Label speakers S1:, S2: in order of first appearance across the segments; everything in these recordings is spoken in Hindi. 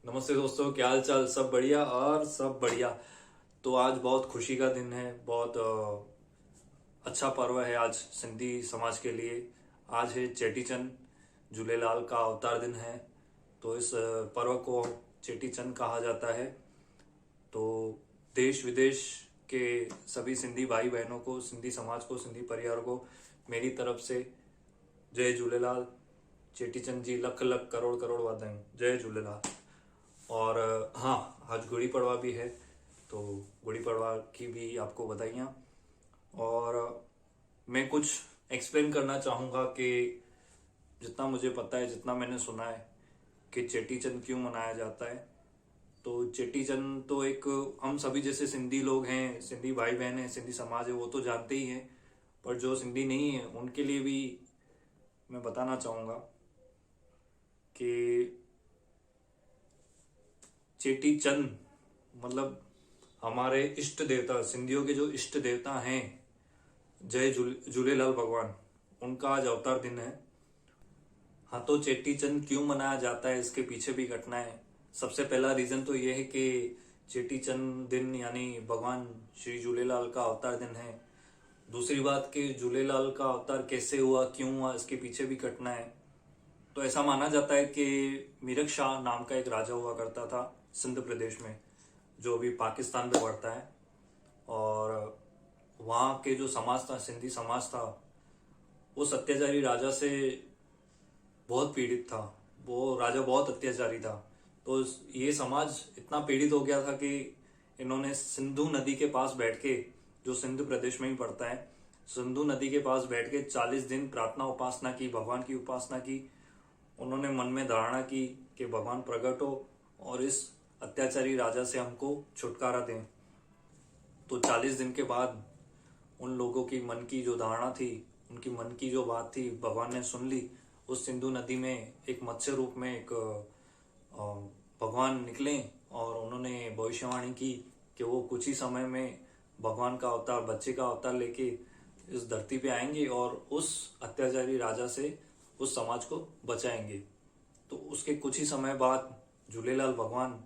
S1: नमस्ते दोस्तों, क्या हाल चाल। सब बढ़िया और सब बढ़िया। तो आज बहुत खुशी का दिन है। बहुत अच्छा पर्व है आज सिंधी समाज के लिए। आज है चेटीचंड, झूलेलाल का अवतार दिन है। तो इस पर्व को चेटीचंड कहा जाता है। तो देश विदेश के सभी सिंधी भाई बहनों को, सिंधी समाज को, सिंधी परिवार को मेरी तरफ से जय झूलेलाल। चेटीचंड जी लख लख करोड़ करोड़ वाधायूं। जय झूलेलाल। और हाँ, आज गुड़ी पड़वा भी है, तो गुड़ी पड़वा की भी आपको बधाइयाँ। और मैं कुछ एक्सप्लेन करना चाहूँगा कि जितना मुझे पता है, जितना मैंने सुना है कि चेटीचंड क्यों मनाया जाता है। तो चेटीचंड तो एक, हम सभी जैसे सिंधी लोग हैं, सिंधी भाई बहन हैं, सिंधी समाज है, वो तो जानते ही हैं। पर जो सिंधी नहीं है उनके लिए भी मैं बताना चाहूँगा कि चेटीचंद मतलब हमारे इष्ट देवता, सिंधियों के जो इष्ट देवता हैं, जय झूलेलाल भगवान, उनका आज अवतार दिन है। हाँ, तो चेटीचंद क्यों मनाया जाता है, इसके पीछे भी घटना है। सबसे पहला रीजन तो ये है कि चेटीचंद दिन यानी भगवान श्री झूलेलाल का अवतार दिन है। दूसरी बात कि झूलेलाल का अवतार कैसे हुआ, क्यों हुआ, इसके पीछे भी घटना है। तो ऐसा माना जाता है कि मीरक शाह नाम का एक राजा हुआ करता था सिंध प्रदेश में, जो अभी पाकिस्तान में पड़ता है। और वहाँ के जो समाज था, सिंधी समाज था, वो अत्याचारी राजा से बहुत पीड़ित था। वो राजा बहुत अत्याचारी था। तो ये समाज इतना पीड़ित हो गया था कि इन्होंने सिंधु नदी के पास बैठ के, जो सिंध प्रदेश में ही पड़ता है, सिंधु नदी के पास बैठ के 40 दिन प्रार्थना उपासना की, भगवान की उपासना की। उन्होंने मन में धारणा की कि भगवान प्रकट हो और इस अत्याचारी राजा से हमको छुटकारा दें। तो 40 दिन के बाद उन लोगों की मन की जो धारणा थी, उनकी मन की जो बात थी, भगवान ने सुन ली। उस सिंधु नदी में एक मत्स्य रूप में एक भगवान निकले और उन्होंने भविष्यवाणी की कि वो कुछ ही समय में भगवान का अवतार, बच्चे का अवतार लेके इस धरती पे आएंगे और उस अत्याचारी राजा से उस समाज को बचाएंगे। तो उसके कुछ ही समय बाद झूलेलाल भगवान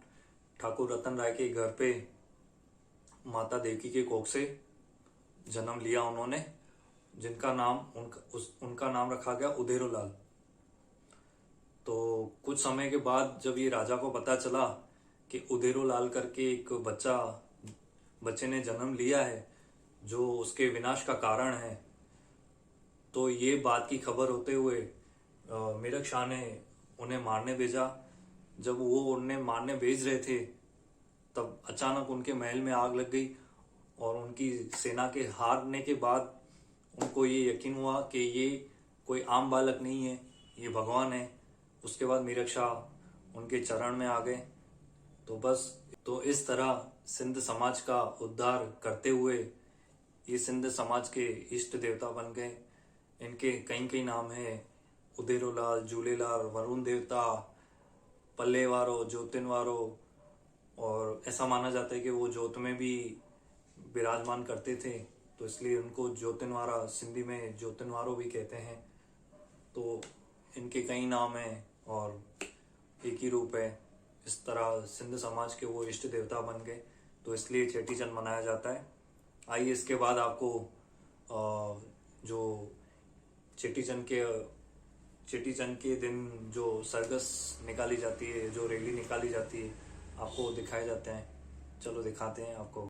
S1: ठाकुर रतन राय के घर पे माता देवकी के कोख से जन्म लिया उन्होंने, जिनका नाम उनका नाम रखा गया उदेरो लाल। तो कुछ समय के बाद जब ये राजा को पता चला कि उदेरो लाल करके एक बच्चे ने जन्म लिया है जो उसके विनाश का कारण है, तो ये बात की खबर होते हुए मीरक शाह ने उन्हें मारने भेजा। जब वो उन्हें मारने भेज रहे थे, तब अचानक उनके महल में आग लग गई और उनकी सेना के हारने के बाद उनको ये यकीन हुआ कि ये कोई आम बालक नहीं है, ये भगवान है। उसके बाद मीरक शाह उनके चरण में आ गए। तो बस, तो इस तरह सिंध समाज का उद्धार करते हुए ये सिंध समाज के इष्ट देवता बन गए। इनके कई कई नाम है, उदेरोलाल, झूलेलाल, वरुण देवता, पल्ले वारो, ज्योतिन वारो। और ऐसा माना जाता है कि वो जोत में भी विराजमान करते थे, तो इसलिए उनको ज्योतिनवारा, सिंधी में ज्योतिनवारो भी कहते हैं। तो इनके कई नाम हैं और एक ही रूप है। इस तरह सिंध समाज के वो इष्ट देवता बन गए, तो इसलिए चेटीचंड मनाया जाता है। आइए इसके बाद आपको जो चेटीचंड के दिन जो सरगस निकाली जाती है, जो रैली निकाली जाती है, आपको दिखाए जाते हैं। चलो दिखाते हैं आपको।